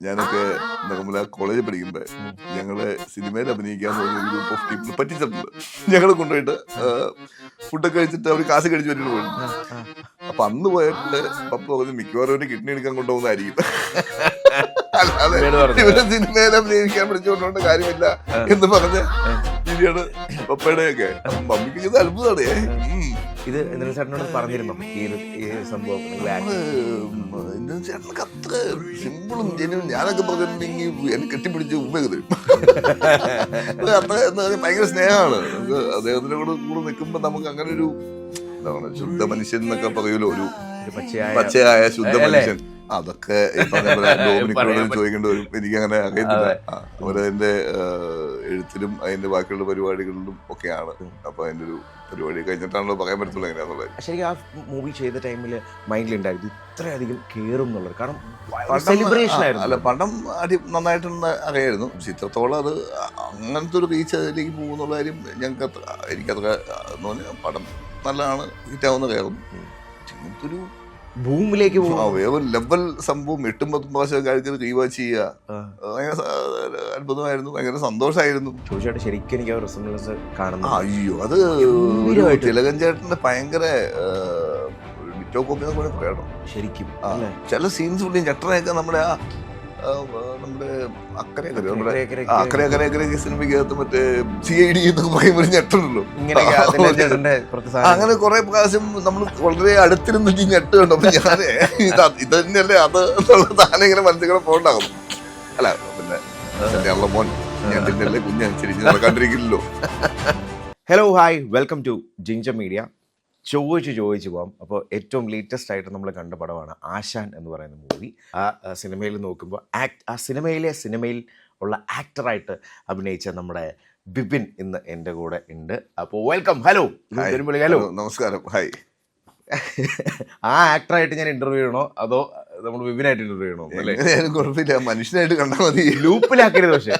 ഞാനൊക്കെ നമ്മളെ കോളേജിൽ പഠിക്കുമ്പോ ഞങ്ങള് സിനിമയിൽ അഭിനയിക്കാൻ പോകുന്ന ഒരു ഗ്രൂപ്പ് ഓഫ് പീപ്പിൾ പറ്റിച്ചിട്ടുണ്ട്. ഞങ്ങള് കൊണ്ടുപോയിട്ട് ഫുഡൊക്കെ കഴിച്ചിട്ട് അവർ കാശ് കഴിച്ച് പറ്റിട്ട് പോയിട്ടുണ്ട്. അപ്പൊ അന്ന് പോയപ്പോ പപ്പ പറഞ്ഞ് മിക്കവാറും ഒരു കിഡ്നി എടുക്കാൻ കൊണ്ടുപോകുന്നതായിരിക്കും, അല്ലാതെ ഇവരെ സിനിമയിൽ അഭിനയിക്കാൻ പിടിച്ചുകൊണ്ടുകൊണ്ട് കാര്യമില്ല എന്ന് പറഞ്ഞ രീതിയാണ് പപ്പയുടെ ഒക്കെ. മമ്മിക്ക് ഇത് അത്ഭുതമാണ്. ഇത് ചേട്ടനോട് പറഞ്ഞിരുന്നോ ഈ സംഭവം? ചേട്ടനൊക്കെ അത്ര സിമ്പിളും ജെന്യൂനും. ഞാനൊക്കെ പറഞ്ഞിട്ടുണ്ടെങ്കിൽ എന്നെ കെട്ടിപ്പിടിച്ച് ഉമ്മയൊക്കെ തരും. അത്ര ഭയങ്കര സ്നേഹമാണ് അദ്ദേഹത്തിന്റെ കൂടെ നിൽക്കുമ്പോ. നമുക്ക് അങ്ങനെ ഒരു എന്താണ് ശുദ്ധ മനുഷ്യൻ എന്നൊക്കെ പറയൂലോ, ഒരു പച്ചയായ ശുദ്ധ മനുഷ്യൻ. അതൊക്കെ ചോദിക്കേണ്ടി വരും. എനിക്കങ്ങനെ അറിയത്തില്ല. അവരതിന്റെ എഴുത്തിലും അതിന്റെ ബാക്കിയുള്ള പരിപാടികളിലും ഒക്കെയാണ്. അപ്പൊ അതിന്റെ ഒരു പരിപാടി കഴിഞ്ഞിട്ടാണല്ലോ പറയാൻ പറ്റത്തുള്ളൂ എങ്ങനെയാന്നുള്ളത്. ശരിക്കും ആ മൂവി ചെയ്ത ടൈമിൽ മൈൻഡിലുണ്ടായിരുന്നു ഇത്രയധികം കെയറും എന്നുള്ളത്. കാരണം സെലിബ്രേഷൻ ആയിരുന്നു. അല്ല, പടം നന്നായിട്ടൊന്ന് അറിയായിരുന്നു. ചിത്രത്തോളം അത് അങ്ങനത്തെ ഒരു റീച്ച് അതിലേക്ക് പോകുന്നുള്ള കാര്യം ഞങ്ങൾക്ക് എനിക്കത്ര പടം നല്ലതാണ്, ഹിറ്റാവുന്ന കയറും. ഇങ്ങനത്തെ ഒരു ഭൂമിയിലേക്ക് വേറെ ലെവൽ സംഭവം 8-10 പ്രാവശ്യം കഴിച്ചത് റീവാച്ച് ചെയ്യുക ഭയങ്കര അത്ഭുതമായിരുന്നു. ഭയങ്കര സന്തോഷമായിരുന്നു. ശരിക്കും എനിക്ക് റിസംബ്ലൻസ് കാണുന്നു. അയ്യോ, അത് തിലകൻ ചേട്ടന്റെ ഭയങ്കര ഡിറ്റോ കോപ്പി എന്നൊക്കെ പറയണം. ശരിക്കും ചില സീൻസ് കൂടി ഞെട്ടനൊക്കെ നമ്മുടെ നമ്മുടെ അക്കരെ സിനിമയ്ക്കകത്ത് മറ്റേ CID എന്നൊക്കെ പറയുമ്പോൾ ഞെട്ടുണ്ടല്ലോ. അങ്ങനെ കുറെ പ്രാവശ്യം നമ്മൾ വളരെ അടുത്തിരുന്നിട്ട് ഞെട്ട് കണ്ടു. അപ്പൊ ഞാന് ഇത് തന്നെയല്ലേ അത് താനെ ഇങ്ങനെ മനസ്സിൽ പോകണ്ടാകും. അല്ല പിന്നെ മോൻ ഞെട്ടിന്റെ കുഞ്ഞനുസരിച്ച് നടക്കാണ്ടിരിക്കില്ലല്ലോ. Hello, hi, welcome to Ginger Media. ചോദിച്ചു പോകാം. അപ്പോൾ ഏറ്റവും ലേറ്റസ്റ്റ് ആയിട്ട് നമ്മൾ കണ്ട പടമാണ് ആശാൻ എന്ന് പറയുന്ന മൂവി. ആ സിനിമയിൽ നോക്കുമ്പോൾ ആ സിനിമയിൽ ഉള്ള ആക്ടറായിട്ട് അഭിനയിച്ച നമ്മുടെ ബിപിൻ ഇന്ന് എൻ്റെ കൂടെ ഉണ്ട്. അപ്പോൾ വെൽക്കം. ഹലോ. ഹലോ, നമസ്കാരം. ഹായ്. ആ ആക്ടറായിട്ട് ഞാൻ ഇന്റർവ്യൂ ചെയ്യണോ അതോ നമ്മൾ ബിപിനായിട്ട് ഇന്റർവ്യൂ ചെയ്യണോ? കുഴപ്പമില്ല, മനുഷ്യനായിട്ട് കണ്ടാൽ മതി. ലൂപ്പിലാക്കരുത്. പക്ഷേ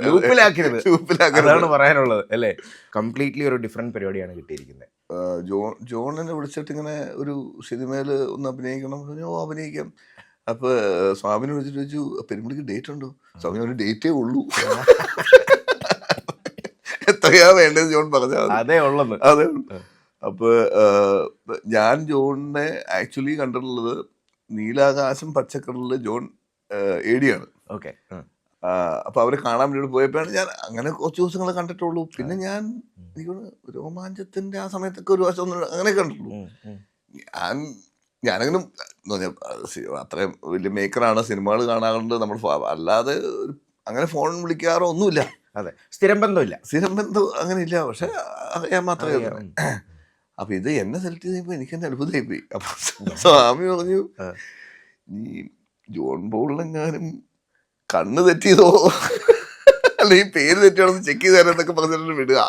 ലൂപ്പിലാക്കരുത്, അതാണ് പറയാനുള്ളത് അല്ലേ? കംപ്ലീറ്റ്ലി ഒരു ഡിഫറെന്റ് പരിപാടിയാണ് കിട്ടിയിരിക്കുന്നത്. ജോണിനെ വിളിച്ചിട്ട് ഇങ്ങനെ ഒരു സിനിമയിൽ ഒന്ന് അഭിനയിക്കണം. അഭിനയിക്കാം. അപ്പൊ സ്വാമിനെ വിളിച്ചിട്ട് ചോദിച്ചു, പെരുമ്പളിക്ക് ഡേറ്റ് ഉണ്ടോ? സ്വാമി ഒരു ഡേറ്റേ ഉള്ളൂ, എത്രയാ വേണ്ടത് ജോൺ പറഞ്ഞാൽ അതേ ഉള്ളത്. അതെ. അപ്പൊ ഞാൻ ജോണിനെ ആക്ച്വലി കണ്ടിട്ടുള്ളത് നീലാകാശം പച്ചക്കടലില് ജോൺ AD-യാണ്. ഓക്കെ. അപ്പൊ അവരെ കാണാൻ വേണ്ടി പോയപ്പോഴാണ് ഞാൻ അങ്ങനെ കുറച്ച് ദിവസങ്ങൾ കണ്ടിട്ടുള്ളൂ. പിന്നെ ഞാൻ രോമാഞ്ചത്തിന്റെ ആ സമയത്തൊക്കെ ഒരു വർഷം അങ്ങനെ കണ്ടിട്ടുള്ളൂ. ഞാനങ്ങനെ അത്രയും വലിയ മേക്കറാണ്, സിനിമകൾ കാണാറുണ്ട് നമ്മൾ, അല്ലാതെ അങ്ങനെ ഫോൺ വിളിക്കാറോ ഒന്നുമില്ല. അതെ, സ്ഥിരം ബന്ധം അങ്ങനെ ഇല്ല. പക്ഷെ അറിയാൻ മാത്രമേ. അപ്പൊ ഇത് എന്നെ സെലക്ട് ചെയ്തപ്പോ എനിക്ക് തന്നെ അത്ഭുതമായി പോയി. അപ്പൊ സ്വാമി പറഞ്ഞു, ഈ ജോൺ പോളിനെങ്ങാനും കണ്ണ് തെറ്റിയതോ അല്ല ഈ പേര് തെറ്റിയാണെന്ന് ചെക്ക് ചെയ്ത് തരാന്നൊക്കെ പറഞ്ഞിട്ട് വിടുക.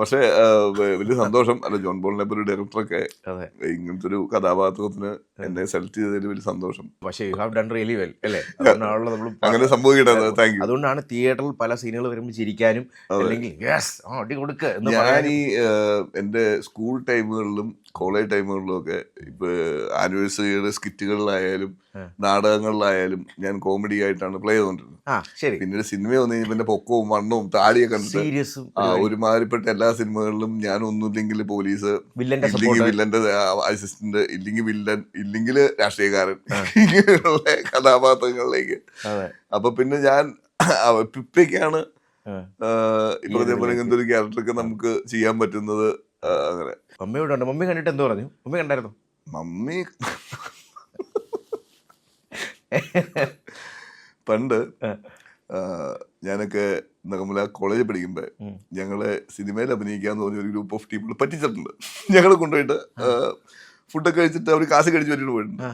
പക്ഷെ വലിയ സന്തോഷം. അല്ല, ജോൺ പോളിനെ പോലെ ഒരു ഡയറക്ടറൊക്കെ ഇങ്ങനത്തെ ഒരു കഥാപാത്രത്തിന് എന്നെ സെലക്ട് ചെയ്തതിൽ വലിയ സന്തോഷം. പക്ഷേ you have done really well അല്ലേ? അങ്ങനെ സംഭവിക്കട്ടെ. Thank you. അതുകൊണ്ടാണ് തിയേറ്ററിൽ പല സീനുകൾ വരുമ്പോൾ ചിരിക്കാനും അടി കൊടുക്കുക. ഞാൻ ഈ എൻ്റെ സ്കൂൾ ടൈമുകളിലും കോളേജ് ടൈമുകളിലും ഒക്കെ ഇപ്പൊ ആനിവേഴ്സറിയുടെ സ്കിറ്റുകളിലായാലും നാടകങ്ങളിലായാലും ഞാൻ കോമഡി ആയിട്ടാണ് പ്ലേ ചെയ്തോണ്ടിരുന്നത്. പിന്നീട് സിനിമ വന്നു കഴിഞ്ഞപ്പോ എന്റെ പൊക്കവും വണ്ണവും താടിയൊക്കെ കണ്ടിട്ട് ഒരുമാതിരിപ്പെട്ട എല്ലാ സിനിമകളിലും ഞാൻ ഒന്നുമില്ലെങ്കിൽ പോലീസ്, വില്ലന്റെ അസിസ്റ്റന്റ്, ഇല്ലെങ്കിൽ വില്ലൻ, ഇല്ലെങ്കിൽ രാഷ്ട്രീയക്കാരൻ, ഇങ്ങനെയുള്ള കഥാപാത്രങ്ങളിലേക്ക്. അപ്പൊ പിന്നെ ഞാൻ പിപ്പയ്ക്കാണ് ഇപ്പൊ അതേപോലെ ഇങ്ങനത്തെ ഒരു ക്യാരക്ടറൊക്കെ നമുക്ക് ചെയ്യാൻ പറ്റുന്നത്. അങ്ങനെ മമ്മി കണ്ടിട്ട് എന്തോ പറഞ്ഞു? മമ്മി കണ്ടായിരുന്നു? മമ്മി പണ്ട് ഞാനൊക്കെ നമ്മളെ കോളേജിൽ പഠിക്കുമ്പോ ഞങ്ങള് സിനിമയിൽ അഭിനയിക്കാന്ന് പറഞ്ഞ ഒരു ഗ്രൂപ്പ് ഓഫ് പീപ്പിൾ പറ്റിച്ചിട്ടുണ്ട്. ഞങ്ങള് കൊണ്ടുപോയിട്ട് ഫുഡൊക്കെ കഴിച്ചിട്ട് അവർ കാശ് കഴിച്ച് പറ്റിട്ട് പോയിട്ടുണ്ട്.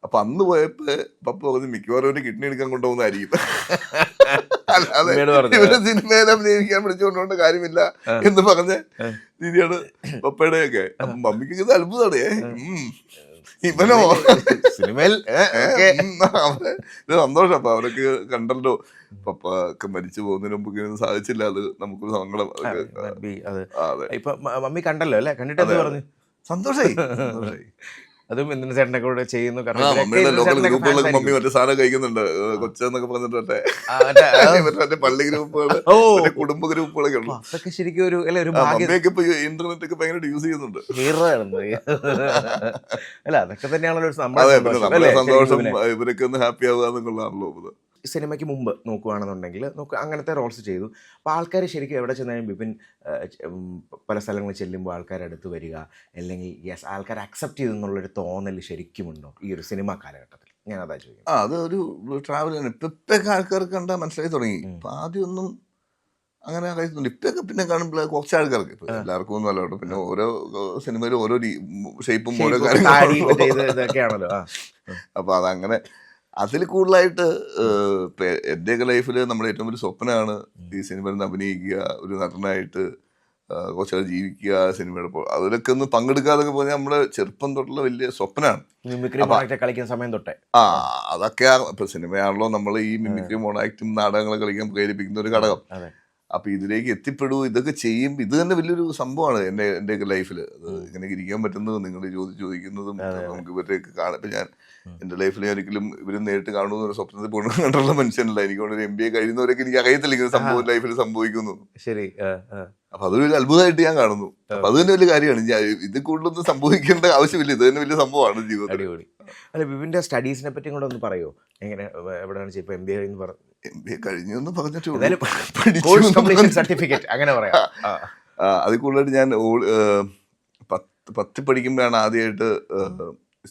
അപ്പൊ അന്ന് പോയപ്പോ പപ്പ പറഞ്ഞ് മിക്കവാറും ഒരു കിഡ്നി എടുക്കാൻ കൊണ്ടുപോകുന്നതായിരിക്കും, അല്ലാതെ ഇവരെ സിനിമയിൽ അഭിനയിക്കാൻ പിടിച്ചുകൊണ്ടുകൊണ്ട് കാര്യമില്ല എന്ന് പറഞ്ഞ രീതിയാണ് പപ്പയുടെ ഒക്കെ. അപ്പൊ മമ്മിക്ക് ഇത് അത്ഭുതമാണ്. ഇവനോ സിനിമയിൽ സന്തോഷം. അപ്പൊ അവരൊക്കെ കണ്ടല്ലോ, പപ്പ ഒക്കെ മരിച്ചു പോകുന്നതിന് മുമ്പ് ഇങ്ങനെ സാധിച്ചില്ല. അത് നമുക്കൊരു സങ്കടം. ഇപ്പൊ മമ്മി കണ്ടല്ലോ അല്ലെ? കണ്ടിട്ട് പറഞ്ഞു? സന്തോഷായി. അതും ഇന്ദ്രൻ ചേട്ടനെ കൂടെ ചെയ്യുന്നു. മമ്മിയുടെ ലോക്കൽ ഗ്രൂപ്പുകളൊക്കെ മമ്മി മറ്റേ സാധനം കഴിക്കുന്നുണ്ട്, കൊച്ചെന്നൊക്കെ പറഞ്ഞിട്ട് മറ്റേ പള്ളി ഗ്രൂപ്പുകള്, കുടുംബ ഗ്രൂപ്പുകളൊക്കെ ഉണ്ട്. അതൊക്കെ ശരിക്കും ഒരു മമ്മിയൊക്കെ ഇപ്പൊ ഇന്റർനെറ്റ് ഒക്കെ ഭയങ്കര യൂസ് ചെയ്യുന്നുണ്ട്. അല്ല അതൊക്കെ തന്നെയാണല്ലോ സന്തോഷം, ഇവരൊക്കെ ഒന്ന് ഹാപ്പി ആവുക എന്നുള്ളതാണല്ലോ. സിനിമയ്ക്ക് മുമ്പ് നോക്കുകയാണെന്നുണ്ടെങ്കിൽ അങ്ങനത്തെ റോൾസ് ചെയ്തു. അപ്പോൾ ആൾക്കാർ ശരിക്കും എവിടെ ചെന്നാലും ബിപിൻ പല സ്ഥലങ്ങളിൽ ചെല്ലുമ്പോൾ ആൾക്കാർ അടുത്ത് വരിക, അല്ലെങ്കിൽ യെസ് ആൾക്കാർ അക്സെപ്റ്റ് ചെയ്തെന്നുള്ളൊരു തോന്നൽ ശരിക്കുമുണ്ടോ ഈ ഒരു സിനിമ കാലഘട്ടത്തിൽ? ഞാൻ അതാ ചോദിക്കുന്നത്. അത് ഒരു ട്രാവലാണ്. ഇപ്പൊക്കെ ആൾക്കാർക്ക് കണ്ടാൽ മനസ്സിലായി തുടങ്ങി. ഇപ്പം ആദ്യമൊന്നും അങ്ങനെ അറിയുന്നുണ്ട്. ഇപ്പൊക്കെ പിന്നെ കാണുമ്പോൾ കുറച്ച് ആൾക്കാർക്ക്, ഇപ്പം എല്ലാവർക്കും ഒന്നും അല്ല കേട്ടോ. പിന്നെ ഓരോ സിനിമയിലും ഓരോ ഷേപ്പും ഓരോ കാര്യങ്ങളൊക്കെയാണല്ലോ. അപ്പോൾ അതങ്ങനെ അതിൽ കൂടുതലായിട്ട് എൻ്റെയൊക്കെ ലൈഫിൽ നമ്മുടെ ഏറ്റവും വലിയ സ്വപ്നമാണ് ഈ സിനിമയിൽ നിന്ന് അഭിനയിക്കുക, ഒരു നടനായിട്ട് കുറച്ചാൾ ജീവിക്കുക, സിനിമയുടെ അതിലൊക്കെ ഒന്ന് പങ്കെടുക്കാതൊക്കെ പറഞ്ഞാൽ നമ്മുടെ ചെറുപ്പം തൊട്ടുള്ള വലിയ സ്വപ്നമാണ്. കളിക്കുന്ന സമയം തൊട്ടേ അതൊക്കെ ഇപ്പൊ സിനിമയാണല്ലോ നമ്മൾ ഈ മിമിക്രി മോണാക്റ്റും നാടകങ്ങൾ കളിക്കാൻ പ്രേരിപ്പിക്കുന്ന ഒരു ഘടകം. അപ്പൊ ഇതിലേക്ക് എത്തിപ്പെടൂ, ഇതൊക്കെ ചെയ്യും, ഇത് തന്നെ വലിയൊരു സംഭവമാണ് എൻ്റെയൊക്കെ ലൈഫിൽ. അത് ഇങ്ങനെ ഇരിക്കാൻ പറ്റുന്നതും നിങ്ങൾ ചോദിക്കുന്നതും നമുക്ക് ഇവരെയൊക്കെ കാണാം. ഇപ്പൊ ഞാൻ എൻ്റെ ലൈഫിൽ ഒരിക്കലും ഇവർ നേരിട്ട് കാണുന്ന ഒരു സ്വപ്നത്തിൽ പോകണം കണ്ടുള്ള മനുഷ്യനല്ല. എനിക്ക് ഒരു MBA കഴിയുന്നവരൊക്കെ എനിക്ക് അറിയത്തില്ല ഇങ്ങനെ സംഭവം ലൈഫിൽ സംഭവിക്കുന്നു. ശരി. അപ്പൊ അതൊരു അത്ഭുതമായിട്ട് ഞാൻ കാണുന്നു. അപ്പൊ അത് തന്നെ വലിയ കാര്യമാണ്. ഇത് കൂടുതലൊന്നും സംഭവിക്കേണ്ട ആവശ്യമില്ല, ഇത് തന്നെ വലിയ സംഭവമാണ് ജീവിതത്തിൽ. അല്ല ബിപിൻ്റെ സ്റ്റഡീസിനെ പറ്റി കൂടെ ഒന്ന് പറയോ? എങ്ങനെ എവിടെയാണ് ഇപ്പൊ MBA കഴിഞ്ഞൊന്ന് പറഞ്ഞിട്ട് സർട്ടിഫിക്കറ്റ് അങ്ങനെ പറയാം. അതിൽ കൂടുതലായിട്ട് ഞാൻ 10 പഠിക്കുമ്പോഴാണ് ആദ്യമായിട്ട്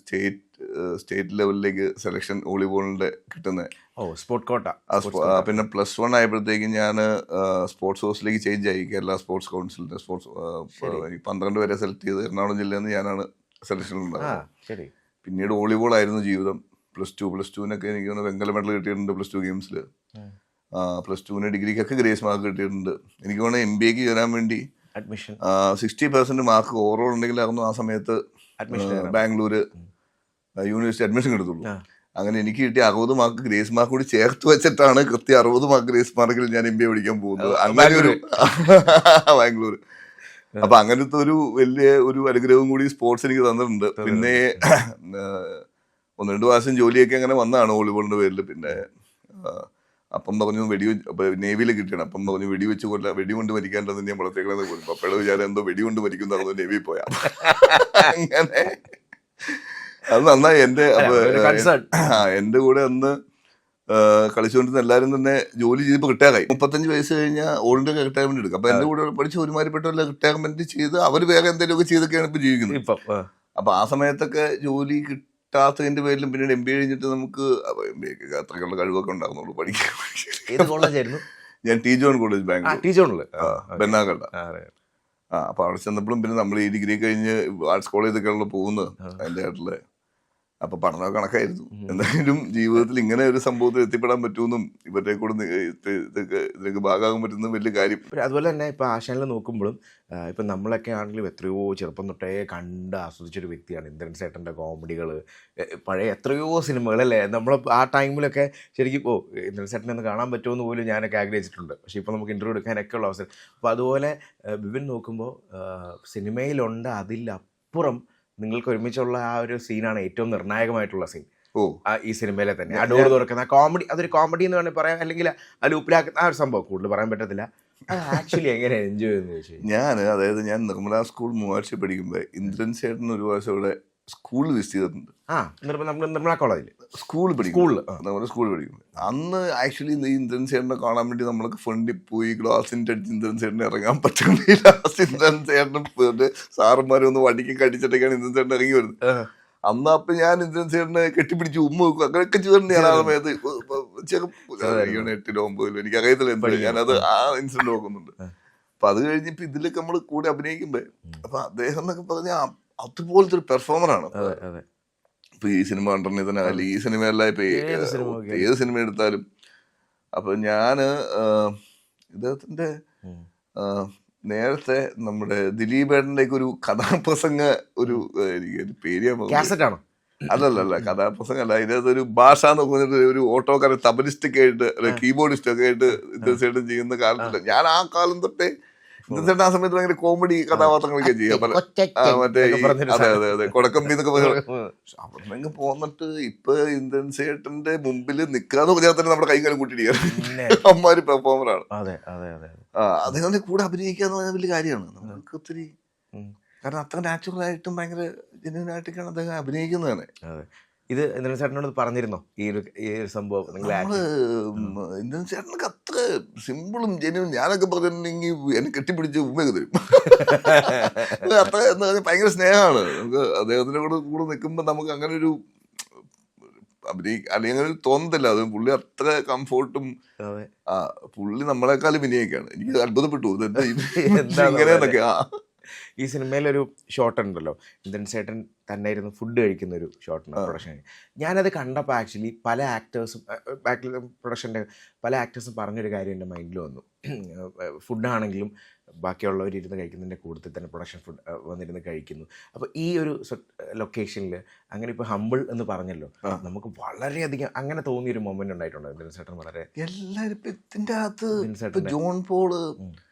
സ്റ്റേറ്റ് ലെവലിലേക്ക് സെലക്ഷൻ വോളിബോളിന്റെ കിട്ടുന്നത്. സ്പോർട്ട് കോട്ട. പിന്നെ +1 ആയപ്പോഴത്തേക്കും ഞാൻ സ്പോർട്സ് ഹൗസിലേക്ക് ചേഞ്ച് ആയി. കേരള സ്പോർട്സ് കൗൺസിലിന്റെ സ്പോർട്സ് 12 വരെ സെലക്ട് ചെയ്ത് എറണാകുളം ജില്ലയിൽ നിന്ന് ഞാനാണ് സെലക്ഷൻ ഉണ്ടായത്. പിന്നീട് വോളിബോൾ ആയിരുന്നു ജീവിതം. +2നൊക്കെ എനിക്ക് വെങ്കല മെഡൽ കിട്ടിയിട്ടുണ്ട് +2 ഗെയിംസിൽ. +2 ഡിഗ്രിക്കൊക്കെ ഗ്രേസ് മാർക്ക് കിട്ടിയിട്ടുണ്ട്. എനിക്ക് വേണമെങ്കിൽ MBAക്ക് ചേരാൻ വേണ്ടി അഡ്മിഷൻ 60% മാർക്ക് ഓവറോൾ ഉണ്ടെങ്കിലായിരുന്നു ആ സമയത്ത് ബാംഗ്ലൂർ യൂണിവേഴ്സിറ്റി അഡ്മിഷൻ കിട്ടത്തുള്ളൂ. അങ്ങനെ എനിക്ക് കിട്ടിയ 60 മാർക്ക് ഗ്രേസ് മാർക്ക് കൂടി ചേർത്ത് വെച്ചിട്ടാണ് കൃത്യം 60 മാർക്ക് ഗ്രേസ് മാർക്കിൽ ഞാൻ MBA പഠിക്കാൻ പോകുന്നത്. അങ്ങനെ ഒരു ബാംഗ്ലൂർ. അപ്പൊ അങ്ങനത്തെ ഒരു വലിയ ഒരു അനുഗ്രഹവും കൂടി സ്പോർട്സ് എനിക്ക് തന്നിട്ടുണ്ട്. പിന്നെ 1-2 പ്രാവശ്യം ജോലിയൊക്കെ അങ്ങനെ വന്നതാണ് വോളിബോളിന്റെ പേരിൽ. പിന്നെ അപ്പം പറഞ്ഞു നേവിയിൽ കിട്ടിയാണ്. അപ്പം പറഞ്ഞു വെടികൊണ്ട് മരിക്കാണ്ടെന്ന് ഞാൻ വളർത്തേക്കണെന്ന് പോലും. പപ്പയുടെ വിചാരം എന്തോ വെടികൊണ്ട് മരിക്കുന്നതാണെന്ന് നേവിയിൽ പോയാ. അങ്ങനെ അത് നന്നായി. എന്റെ കൂടെ അന്ന് കളിച്ചുകൊണ്ടിരുന്ന എല്ലാവരും തന്നെ ജോലി ചെയ്തപ്പോൾ റിട്ടയറായി. 35 വയസ്സ് കഴിഞ്ഞാൽ ഓൾ ഇന്ത്യ റിട്ടയർമെന്റ് എടുക്കും. അപ്പൊ എന്റെ കൂടെ പഠിച്ച ഒരുമാതിരിപ്പെട്ടവരെല്ലാം റിട്ടയർമെന്റ് ചെയ്ത് അവർ വേറെ എന്തെങ്കിലുമൊക്കെ ചെയ്തൊക്കെയാണ് ഇപ്പൊ ജീവിക്കുന്നത്. അപ്പൊ ആ സമയത്തൊക്കെ ജോലി കിട്ടാത്തതിന്റെ പേരിലും പിന്നീട് MBA കഴിഞ്ഞിട്ട് നമുക്ക് MBA അത്രയ്ക്കുള്ള കഴിവൊക്കെ ഉണ്ടാകുന്നുള്ളൂ പഠിക്കാൻ. ഞാൻ ടി ജോൺ കോളേജ് ബാംഗ്ലൂർ ബെന്നാക്കണ്ട. അപ്പൊ അവിടെ ചെന്നപ്പോഴും പിന്നെ നമ്മൾ ഈ ഡിഗ്രി കഴിഞ്ഞ് ആർട്സ് കോളേജൊക്കെയാണല്ലോ പോകുന്നത് അതിൻ്റെ ആയിട്ടുള്ള. അപ്പൊ പഠനമൊക്കെ കണക്കായിരുന്നു. എന്തായാലും ജീവിതത്തിൽ ഇങ്ങനെ ഒരു സംഭവത്തിൽ എത്തിപ്പെടാൻ പറ്റുമെന്നും ഇവരുടെ കൂടെ ഇതിലേക്ക് ഭാഗമാകാൻ പറ്റുന്നതും വലിയ കാര്യം. അതുപോലെ തന്നെ ഇപ്പൊ ആശാനിൽ നോക്കുമ്പോഴും ഇപ്പം നമ്മളൊക്കെ ആണെങ്കിലും എത്രയോ ചെറുപ്പം തൊട്ടേ കണ്ട് ആസ്വദിച്ചൊരു വ്യക്തിയാണ് ഇന്ദ്രൻ ചേട്ടൻ്റെ കോമഡികൾ, പഴയ എത്രയോ സിനിമകളല്ലേ. നമ്മൾ ആ ടൈമിലൊക്കെ ശരിക്കും ഇന്ദ്രൻ ചേട്ടനെ ഒന്ന് കാണാൻ പറ്റുമെന്ന് പോലും ഞാനൊക്കെ ആഗ്രഹിച്ചിട്ടുണ്ട്. പക്ഷേ ഇപ്പോൾ നമുക്ക് ഇൻ്റർവ്യൂ എടുക്കാനൊക്കെ ഉള്ള അവസരം. അപ്പോൾ അതുപോലെ ബിപിൻ നോക്കുമ്പോൾ സിനിമയിലുണ്ട്, അതിലപ്പുറം നിങ്ങൾക്ക് ഒരുമിച്ചുള്ള ആ ഒരു സീനാണ് ഏറ്റവും നിർണായകമായിട്ടുള്ള സീൻ ഈ സിനിമയിലെ തന്നെ. ആ ഡോർ തുറക്കുന്ന കോമഡി, അതൊരു കോമഡി എന്ന് വേണമെങ്കിൽ പറയാം, അല്ലെങ്കിൽ ആ ലൂപ്പിലാക്കുന്ന ആ ഒരു സംഭവം കൂടുതൽ പറയാൻ പറ്റത്തില്ല. ആക്ച്വലി എങ്ങനെ എൻജോയ് ചെയ്യുന്നു ചോദിച്ചു ഞാൻ നിർമ്മല സ്കൂൾ 3 പഠിക്കുമ്പോൾ ഇന്ദ്രൻ ചേട്ടൻ ഒരു പ്രാവശ്യം ഇവിടെ സ്കൂളിൽ വിസിറ്റ് ചെയ്തിട്ടുണ്ട്. നിർമ്മല കോളേജിൽ സ്കൂളിൽ പഠിക്കുമ്പോൾ അന്ന് ആക്ച്വലി ഈ ഇന്ദ്രൻ ചേട്ടനെ കാണാൻ വേണ്ടി നമ്മളൊക്കെ ഫ്രണ്ടിൽ പോയി ഗ്ലാസിൻ്റെ അടിച്ച് ഇന്ദ്രൻ ചേട്ടനെ ഇറങ്ങാൻ പറ്റുന്നില്ല. ഇന്ദ്രൻ ചേട്ടനും സാറന്മാരും ഒന്ന് വടിക്ക് കടിച്ചിട്ടൊക്കെയാണ് ഇന്ദ്രൻ ചേട്ടൻ ഇറങ്ങി വരുന്നത്. അന്ന് അപ്പൊ ഞാൻ ഇന്ദ്രൻ ചേട്ടനെ കെട്ടിപ്പിടിച്ച് ഉമ്മ വെക്കും, അങ്ങനെയൊക്കെ ചെയ്തിട്ടുണ്ട്. ഞാൻ ആ സമയത്ത് 8-9 എനിക്ക് അറിയത്തില്ല എന്താ, ഞാനത് ആ ഇൻസിഡന്റ് നോക്കുന്നുണ്ട്. അപ്പൊ അത് കഴിഞ്ഞിപ്പോ ഇതിലൊക്കെ നമ്മൾ കൂടെ അഭിനയിക്കുമ്പോ അപ്പൊ അദ്ദേഹം എന്നൊക്കെ പറഞ്ഞാൽ അതുപോലത്തെ ഒരു പെർഫോമറാണ്. ഇപ്പൊ ഈ സിനിമ കണ്ടിട്ടുണ്ടെങ്കിൽ തന്നെ അല്ല ഈ സിനിമയല്ല, ഇപ്പൊ ഏത് സിനിമ എടുത്താലും. അപ്പൊ ഞാന് ഇദ്ദേഹത്തിന്റെ നേരത്തെ നമ്മുടെ ദിലീപേട്ടൻ്റെ ഒരു കഥാപ്രസംഗ ഒരു പേര് അല്ലല്ല കഥാപ്രസംഗം അല്ല, ഇതിനകത്തൊരു ഭാഷ എന്ന് പറഞ്ഞിട്ട് ഒരു ഓട്ടോക്കാരൻ തബലിസ്റ്റ് ഒക്കെ ആയിട്ട് കീബോർഡിസ്റ്റ് ഒക്കെ ആയിട്ട് തീർച്ചയായിട്ടും ചെയ്യുന്ന കാലത്തില്ല. ഞാൻ ആ കാലം തൊട്ടേ ഇന്ദ്രൻസേട്ടൻ ആ സമയത്ത് ഭയങ്കര കോമഡി കഥാപാത്രങ്ങളൊക്കെ ചെയ്യാം. മറ്റേ അതെ കൊടക്കമ്പി എന്നൊക്കെ അവിടെ നിന്ന് പോന്നിട്ട് ഇപ്പൊ ഇന്ദ്രൻസേട്ടന്റെ മുമ്പിൽ നിക്കാന്ന് പറഞ്ഞാൽ തന്നെ നമ്മുടെ കൈകാലം കൂട്ടിയിടിക്കുക. അമ്മാര് പെർഫോമറാണ്. അദ്ദേഹത്തിന്റെ കൂടെ അഭിനയിക്കുക എന്ന് പറഞ്ഞാൽ വലിയ കാര്യമാണ് നമുക്ക് ഒത്തിരി. കാരണം അത്ര നാച്ചുറൽ ആയിട്ടും ഭയങ്കര ജെന്യൂൻ ആയിട്ടൊക്കെയാണ് അദ്ദേഹം അഭിനയിക്കുന്നത്. ഇത് ഇന്ദ്രൻ ചേട്ടനോട് പറഞ്ഞിരുന്നോ ഈ ഒരു സംഭവം? ഇന്ദ്രൻ ചേട്ടനൊക്കെ അത്ര സിമ്പിളും ജെന്യൂൻ. ഞാനൊക്കെ പറഞ്ഞിട്ടുണ്ടെങ്കിൽ എന്നെ കെട്ടിപ്പിടിച്ച് ഉമ്മയൊക്കെ തരും. അത്ര എന്താ പറഞ്ഞാൽ ഭയങ്കര സ്നേഹമാണ് നമുക്ക്. അദ്ദേഹത്തിന്റെ കൂടെ നിൽക്കുമ്പോൾ നമുക്ക് അങ്ങനെ ഒരു അല്ലെങ്കിൽ അങ്ങനെ ഒരു തോന്നത്തില്ല. അത് പുള്ളി അത്ര കംഫോർട്ടും. പുള്ളി നമ്മളെക്കാളും വിനയൊക്കെയാണ്. എനിക്ക് അത്ഭുതപ്പെട്ടു ഇങ്ങനെയെന്നൊക്കെ. ഈ സിനിമയിലൊരു ഷോട്ട് ഉണ്ടല്ലോ, ഇന്ദ്രൻ ചേട്ടൻ തന്നെ ഇരുന്ന് ഫുഡ് കഴിക്കുന്ന ഒരു ഷോട്ടുണ്ട് പ്രൊഡക്ഷൻ. ഞാനത് കണ്ടപ്പോൾ ആക്ച്വലി പല ആക്ടേഴ്സും ബാക്കിൽ പ്രൊഡക്ഷൻ്റെ പല ആക്ടേഴ്സും പറഞ്ഞൊരു കാര്യം എൻ്റെ മൈൻഡിൽ വന്നു. ഫുഡാണെങ്കിലും ബാക്കിയുള്ളവരിരുന്ന് കഴിക്കുന്നതിൻ്റെ കൂടുതൽ തന്നെ പ്രൊഡക്ഷൻ ഫുഡ് വന്നിരുന്ന് കഴിക്കുന്നു. അപ്പോൾ ഈ ഒരു ലൊക്കേഷനിൽ അങ്ങനെ ഇപ്പോൾ ഹമ്പിൾ എന്ന് പറഞ്ഞല്ലോ, നമുക്ക് വളരെയധികം അങ്ങനെ തോന്നിയൊരു മൊമെൻ്റ് ഉണ്ടായിട്ടുണ്ടോ ഇന്ദ്രൻ ചേട്ടൻ? വളരെ എല്ലാവരും ഇപ്പം ഇതിൻ്റെ അകത്ത് ജോൺ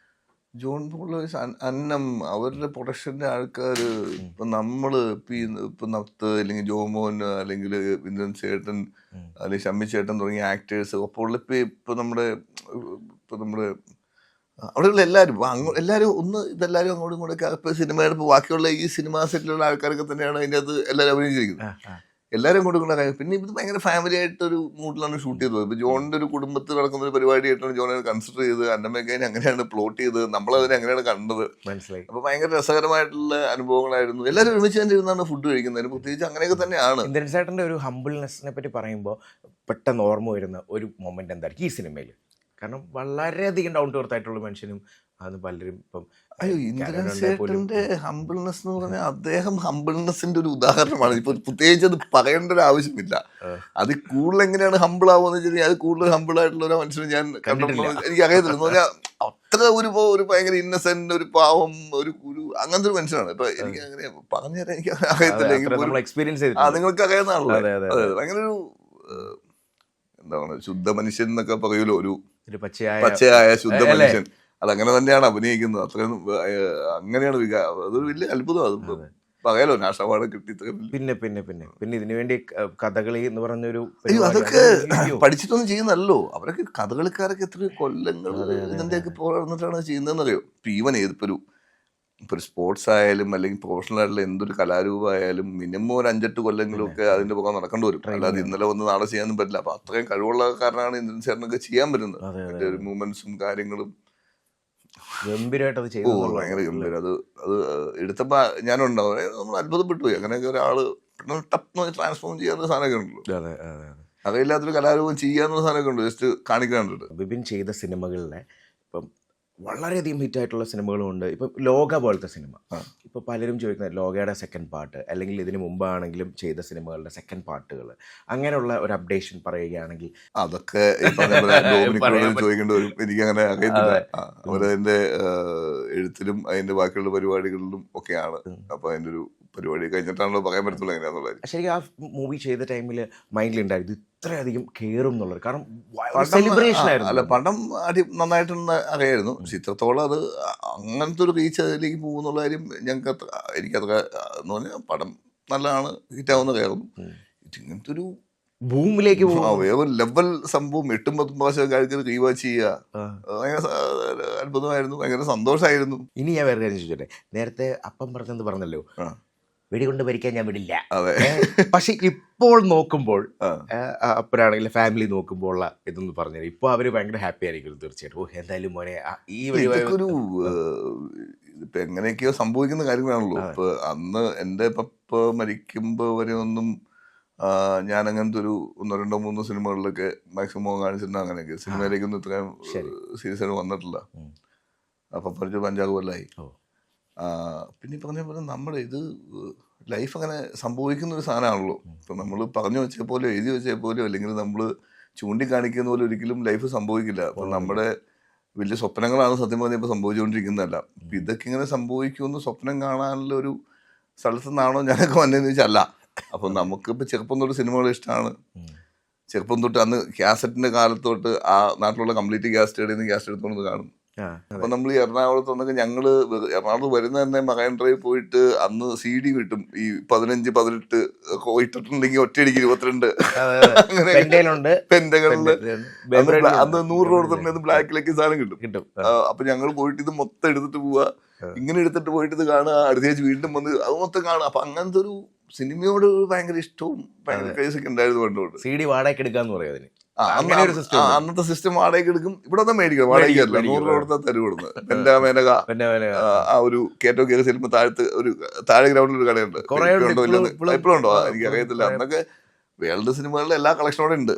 പോൾ, അന്നം, അവരുടെ പ്രൊഡക്ഷൻ്റെ ആൾക്കാർ, ഇപ്പം നമ്മൾ ഇപ്പം നത്ത് അല്ലെങ്കിൽ ജോമോൻ അല്ലെങ്കിൽ ഇന്ദ്രൻ ചേട്ടൻ അല്ലെങ്കിൽ ഷമ്മി ചേട്ടൻ തുടങ്ങിയ ആക്ടേഴ്സ് അപ്പോൾ ഇപ്പം നമ്മുടെ അവിടെയുള്ള എല്ലാവരും ഇതെല്ലാവരും അങ്ങോട്ടും ഇങ്ങോട്ടൊക്കെ ഇപ്പം സിനിമയുടെ ഇപ്പോൾ ബാക്കിയുള്ള ഈ സിനിമാ സെറ്റിലുള്ള ആൾക്കാരൊക്കെ തന്നെയാണ് അതിൻ്റെ അത് എല്ലാവരും അഭിനയിച്ചിരിക്കുന്നത്. എല്ലാവരും കൊടുക്കുന്ന കാര്യം. പിന്നെ ഇത് ഭയങ്കര ഫാമിലി ആയിട്ടൊരു മൂഡിലാണ് ഷൂട്ട് ചെയ്തത്. ഇപ്പോൾ ജോണിൻ്റെ ഒരു കുടുംബത്തിൽ നടക്കുന്ന ഒരു പരിപാടിയായിട്ടാണ് ജോനെ കൺസിഡർ ചെയ്ത്, അന്നമ്മേക്കതിനെ അങ്ങനെയാണ് പ്ലോട്ട് ചെയ്ത്, നമ്മളതിനെ അങ്ങനെയാണ് കണ്ടത്. മനസ്സിലായി. അപ്പോൾ ഭയങ്കര രസകരമായിട്ടുള്ള അനുഭവങ്ങളായിരുന്നു. എല്ലാവരും ഒരുമിച്ച് തന്നെ ഇരുന്നാണ് ഫുഡ് കഴിക്കുന്നത്. പ്രത്യേകിച്ച് അങ്ങനെയൊക്കെ തന്നെയാണ്. ഇന്ദ്രൻ ചേട്ടൻ്റെ ഒരു ഹംബിൾനെസ്സിനെ പറ്റി പറയുമ്പോൾ പെട്ടെന്ന് ഓർമ്മ വരുന്ന ഒരു മൊമെൻ്റ് എന്തായിരിക്കും ഈ സിനിമയിൽ? കാരണം വളരെയധികം ഡൗൺ ടു എർത്ത് ആയിട്ടുള്ള മനുഷ്യനും അത് പലരും ഇപ്പം. ഇന്ദ്രൻ ചേട്ടന്റെ ഹംബിൾനെസ് എന്ന് പറഞ്ഞാൽ അദ്ദേഹം ഹംബിൾനെസ്സിന്റെ ഒരു ഉദാഹരണമാണ്. ഇപ്പൊ പ്രത്യേകിച്ച് അത് പറയേണ്ട ഒരു ആവശ്യമില്ല. അത് കൂടുതൽ എങ്ങനെയാണ് ഹംബിൾ ആവുമെന്ന് വെച്ചാൽ അത് കൂടുതൽ ഹംബിൾ ആയിട്ടുള്ള ഒരു മനുഷ്യനെ ഞാൻ കണ്ടിട്ടില്ല. എനിക്ക് അറിയത്തില്ല എന്ന് പറഞ്ഞാൽ അത്ര ഒരു ഭയങ്കര ഇന്നസെന്റ്, ഒരു പാവം, ഒരു അങ്ങനത്തെ ഒരു മനുഷ്യനാണ്. ഇപ്പൊ എനിക്ക് അങ്ങനെ പറഞ്ഞുതരാൻ എനിക്ക് അറിയത്തില്ല. നിങ്ങൾക്ക് അറിയുന്നതാണല്ലോ. അതെ, ഭയങ്കര ഒരു എന്താണ് ശുദ്ധ മനുഷ്യൻ എന്നൊക്കെ പറയൂലോ, ഒരു പച്ചയായ ശുദ്ധ മനുഷ്യൻ. അതങ്ങനെ തന്നെയാണ് അഭിനയിക്കുന്നത്. അത്രയും അങ്ങനെയാണ് അതൊരു വലിയ അത്ഭുതം. അത് പറയാലോ, നാഷണൽ അവാർഡ് കിട്ടി. പിന്നെ പിന്നെ പിന്നെ പിന്നെ ഇതിനു വേണ്ടി കഥകളി എന്ന് പറഞ്ഞൊരു അതൊക്കെ പഠിച്ചിട്ടൊന്നും ചെയ്യുന്നല്ലോ. അവരൊക്കെ കഥകളിക്കാരൊക്കെ എത്ര കൊല്ലങ്ങൾ ഇതിൻ്റെയൊക്കെ പോന്നിട്ടാണ് ചെയ്യുന്നതെന്നറിയോ. ഈവൻ ഇപ്പൊ ഒരു സ്പോർട്സ് ആയാലും അല്ലെങ്കിൽ പ്രൊഫഷണൽ ആയിട്ടുള്ള എന്തൊരു കലാരൂപമായാലും മിനിമം ഒരു 5-8 കൊല്ലങ്ങളൊക്കെ അതിന്റെ പുറകെ നടക്കേണ്ടി വരും. അല്ലാതെ ഇന്നലെ വന്ന് നാളെ ചെയ്യാനും പറ്റില്ല. അപ്പൊ അത്രയും കഴിവുള്ള കാരണമാണ് ഇന്ദ്രൻ ചേട്ടനൊക്കെ ചെയ്യാൻ പറ്റുന്നത്. അതിന്റെ ഒരു മൂവ്മെന്റ്സും കാര്യങ്ങളും ഗംഭീരമായിട്ട് അത് ഭയങ്കര ഗംഭീരം. അത് എടുത്തപ്പോ ഞാനുണ്ടാവും, നമ്മൾ അത്ഭുതപ്പെട്ടു പോയി. അങ്ങനെയൊക്കെ ഒരാള് ടപ്പ് ട്രാൻസ്ഫോം ചെയ്യാത്ത സാധനമൊക്കെ ഉണ്ടല്ലോ. അറിയില്ലാത്തൊരു കലാരൂപം ചെയ്യാന്നുള്ള സാധനമൊക്കെ ഉണ്ട്, ജസ്റ്റ് കാണിക്കാനുണ്ട്. ബിപിൻ ചെയ്ത സിനിമകളിലെ ഇപ്പം വളരെയധികം ഹിറ്റായിട്ടുള്ള സിനിമകളുമുണ്ട്. ഇപ്പം ലോക പോലത്തെ സിനിമ, ഇപ്പോൾ പലരും ചോദിക്കുന്നത് ലോകയുടെ സെക്കൻഡ് പാർട്ട്, അല്ലെങ്കിൽ ഇതിന് മുമ്പാണെങ്കിലും ചെയ്ത സിനിമകളുടെ സെക്കൻഡ് പാർട്ടുകൾ, അങ്ങനെയുള്ള ഒരു അപ്ഡേഷൻ പറയുകയാണെങ്കിൽ അതൊക്കെ ചോദിക്കേണ്ടി വരും. എനിക്കങ്ങനെ അറിയത്തില്ല. അവരതിൻ്റെ എഴുത്തിലും അതിൻ്റെ ബാക്കിയുള്ള പരിപാടികളിലും ഒക്കെയാണ്. അപ്പോൾ അതിൻ്റെ ഒരു പരിപാടി കഴിഞ്ഞിട്ടാണല്ലോ പറയാൻ പറ്റത്തുള്ളൂ എങ്ങനെയാന്നുള്ളത്. ശരിക്കും ആ മൂവി ചെയ്ത ടൈമിൽ മൈൻഡിലുണ്ടായിരുന്നു ഇത്രയധികം കെയറും എന്നുള്ളത്? കാരണം സെലിബ്രേഷൻ ആയിരുന്നു. അല്ല, പടം നന്നായിട്ടൊന്ന് അറിയായിരുന്നു. പക്ഷെ ഇത്രത്തോളം അത് അങ്ങനത്തെ ഒരു റീച്ച് അതിലേക്ക് പോകുന്നുള്ള കാര്യം ഞങ്ങൾക്ക് എനിക്കത്ര എന്ന് പറഞ്ഞാൽ പടം നല്ലതാണ്, ഹിറ്റാവുന്ന കയറുന്നു. ഇങ്ങനത്തെ ഒരു ഭൂമിയിലേക്ക് വേറെ ലെവൽ സംഭവം 8-10 പ്രാവശ്യം ആൾക്കാർ റീവാച്ച് ചെയ്യുക, ഭയങ്കര അത്ഭുതമായിരുന്നു, ഭയങ്കര സന്തോഷമായിരുന്നു. ഇനി ഞാൻ വേറെ കാര്യം ചോദിച്ചോട്ടെ, നേരത്തെ അപ്പം പറഞ്ഞല്ലോ വെടികൊണ്ട് ഭരിക്കാൻ ഞാൻ വിടില്ല. പക്ഷെ ഇപ്പോൾ നോക്കുമ്പോൾ അപ്പോഴാണെങ്കിൽ ഫാമിലി നോക്കുമ്പോൾ ഇതൊന്നും പറഞ്ഞത് ഇപ്പോൾ അവര് ഭയങ്കര ഹാപ്പി ആയിരിക്കും തീർച്ചയായിട്ടും. എന്തായാലും മോനെ ഈ ഒരു ഇപ്പൊ എങ്ങനെയൊക്കെയോ സംഭവിക്കുന്ന കാര്യങ്ങളാണല്ലോ. ഇപ്പൊ അന്ന് എൻ്റെ പപ്പ മരിക്കുമ്പോ വരെ ഒന്നും ഞാൻ അങ്ങനത്തെ ഒരു 1-2-3 സിനിമകളിലൊക്കെ മാക്സിമം കാണിച്ചിട്ടുണ്ട്. അങ്ങനെയൊക്കെ സിനിമയിലേക്കൊന്നും ഇത്രയും സീരിയസ് ആയിട്ട് വന്നിട്ടില്ല. അപ്പൊ പഠിച്ചു 5-6 കൊല്ലമായി. പിന്നെ പറഞ്ഞ പോലെ നമ്മുടെ ഇത് ലൈഫ് അങ്ങനെ സംഭവിക്കുന്ന ഒരു സാധനമാണല്ലോ. ഇപ്പം നമ്മൾ പറഞ്ഞു വെച്ചാൽ പോലും എഴുതി വെച്ചാൽ പോലും അല്ലെങ്കിൽ നമ്മൾ ചൂണ്ടിക്കാണിക്കുന്ന പോലെ ഒരിക്കലും ലൈഫ് സംഭവിക്കില്ല. അപ്പം നമ്മുടെ വലിയ സ്വപ്നങ്ങളാണ് സത്യം പറഞ്ഞാൽ ഇപ്പോൾ സംഭവിച്ചുകൊണ്ടിരിക്കുന്നതല്ല. ഇപ്പം ഇതൊക്കെ ഇങ്ങനെ സംഭവിക്കുമെന്ന് സ്വപ്നം കാണാനുള്ള ഒരു സ്ഥലത്തു നിന്നാണോ ഞാനൊക്കെ വന്നതെന്ന് ചോദിച്ചാൽ അല്ല. അപ്പം നമുക്കിപ്പോൾ ചെറുപ്പം തൊട്ട് സിനിമകൾ ഇഷ്ടമാണ്. ചെറുപ്പം തൊട്ട് അന്ന് ക്യാസറ്റിൻ്റെ കാലത്തോട്ട് ആ നാട്ടിലുള്ള കംപ്ലീറ്റ് ക്യാസറ്റ് നിന്ന് ക്യാസറ്റ് എടുത്തുകൊണ്ട് കാണും. അപ്പൊ നമ്മൾ ഈ എറണാകുളത്ത് വന്നൊക്കെ ഞങ്ങള് എറണാകുളത്ത് വരുന്ന തന്നെ മകൻ ഡ്രൈവ് പോയിട്ട് അന്ന് CD കിട്ടും ഈ 15, 18 ഇട്ടിട്ടുണ്ടെങ്കിൽ ഒറ്റയടിക്ക് 22 അങ്ങനെ പെൻഡകളില് അന്ന് 100 രൂപ കൊടുത്തിട്ടുണ്ടെങ്കിൽ ബ്ലാക്കിലേക്ക് സാധനം കിട്ടും. അപ്പൊ ഞങ്ങൾ പോയിട്ട് ഇത് മൊത്തം എടുത്തിട്ട് പോവാ, ഇങ്ങനെ എടുത്തിട്ട് പോയിട്ട് ഇത് കാണുക, അടുത്തേക്ക് വീണ്ടും വന്ന് അത് മൊത്തം കാണുക. അപ്പൊ അങ്ങനത്തെ ഒരു സിനിമയോട് ഭയങ്കര ഇഷ്ടവും ഭയങ്കര ക്രേസൊക്കെ ഉണ്ടായിരുന്നു പണ്ടുകൊണ്ട്. CD വാടകയ്ക്ക് എടുക്കാന്ന് പറയാം അതിന്. അന്നത്തെ സിസ്റ്റം വാടകയ്ക്ക് എടുക്കും, ഇവിടെ തന്നെ മേടിക്കണം, വാടകയ്ക്കല്ല, 100 രൂപ കൊടുത്താൽ തരു കൊടുക്കുന്നത്. പെൻഡ മേനക ആ ഒരു കേറ്റോ കയറി ചെല്ലുമ്പോ താഴെ ഗ്രൗണ്ടിൽ ഒരു കടയുണ്ട്, ഇപ്പോഴും ഉണ്ടോ എനിക്ക് അറിയത്തില്ല. അന്നൊക്കെ വേൾഡ് സിനിമകളിലെ എല്ലാ കളക്ഷനോടെ ഉണ്ട്.